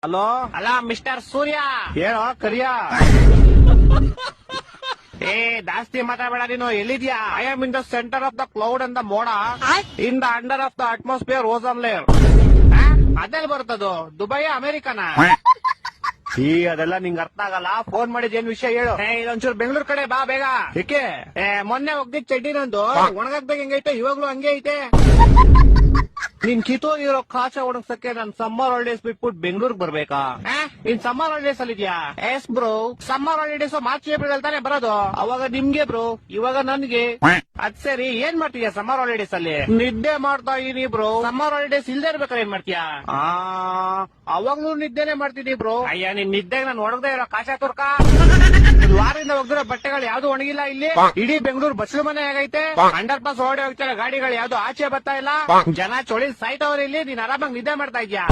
Hello ಅಲ್ಲ mister ಸೂರ್ಯ. ಹೇಳೋ ಕರಿಯ. ಏ ಜಾಸ್ತಿ ಮಾತಾಡಬೇಡ ನೀನು. ಎಲ್ಲಿದ್ಯಾ? I am in the centre of the cloud and the ಮೋಡ, in the under of the atmosphere ozone layer. ಅದೆಲ್ಲಿ ಬರ್ತದು? ದುಬೈ ಅಮೆರಿಕನ? ಈ ಅದೆಲ್ಲ ನಿಂಗ್ ಅರ್ಥ ಆಗಲ್ಲ. ಫೋನ್ ಮಾಡಿದ್ ಏನ್ ವಿಷಯ ಹೇಳು. ಇದೊಂಚೂರು ಬೆಂಗಳೂರು ಕಡೆ ಬಾ ಬೇಗ. ಏಕೆ? ಮೊನ್ನೆ ಹೋಗ್ದಿದ್ ಚಡ್ಡಿ ನಂದು ಒಣಗಾಕ್ದಾಗ ಹೆಂಗೈತೆ ಇವಾಗ್ಲೂ ಹಂಗೆ ಐತೆ. ನಿನ್ ಕಿತ್ತೋಗಿರೋ ಕಾಚ ಒಣಗ್ಸಕ್ಕೆ ನಾನ್ ಸಮ್ಮರ್ ಹಾಲಿಡೇಸ್ ಬಿಟ್ಬಿಟ್ಟು ಬೆಂಗಳೂರಿಗೆ ಬರ್ಬೇಕಾ? ಇನ್ ಸಮ್ಮರ್ ಹಾಲಿಡೇಸ್ ಅಲ್ಲಿ ಇದ್ಯಾ? S bro. Summer holidays March April ಅಲ್ಲಿ ತಾನೇ ಬರೋದು. ಅವಾಗ ನಿಮ್ಗೆ ಬ್ರೋ, ಇವಾಗ ನನ್ಗೆ. ಅದ್ ಸರಿ, ಏನ್ ಮಾಡ್ತೀಯ ಸಮ್ಮರ್ ಹಾಲಿಡೇಸ್ ಅಲ್ಲಿ? ನಿದ್ದೆ ಮಾಡ್ತಾ ಇದೀನಿ ಬ್ರೋ. ಸಮ್ಮರ್ ಹಾಲಿಡೇಸ್ ಇಲ್ದೇ ಇರ್ಬೇಕಾದ್ರೆ ಏನ್ ಮಾಡ್ತೀಯಾ? ಆ ಅವಾಗ್ಲೂ ನಿದ್ದೆನೆ ಮಾಡ್ತಿದೀನಿ ಬ್ರೋ. ಅಯ್ಯ, ನಿನ್ ನಿದ್ದೆಗೆ ನಾನು ಒಣಗದೆ ಇರೋ ಕಾಶ ತುರ್ಕ. ವಾರದಿಂದ ಒಗ್ದಿರೋ ಬಟ್ಟೆಗಳು ಯಾವ್ದು ಒಣಗಿಲ್ಲ ಇಲ್ಲಿ. ಇಡೀ ಬೆಂಗಳೂರು ಬಸ್ಲು ಮನೆ ಆಗೈತೆ. ಅಂಡರ್ ಪಾಸ್ ಓಡಿ ಹೋಗ್ತಾರೆ ಗಾಡಿಗಳು, ಯಾವ್ದು ಆಚೆ ಬರ್ತಾ ಇಲ್ಲ. ಜನ ಚೊಳಿ ಸಾಯ್ತವ್ರ ಇಲ್ಲಿ. ನೀನ್ ಆರಾಮಾಗಿ ನಿದ್ದೆ ಮಾಡ್ತಾ ಇದ್ಯಾ?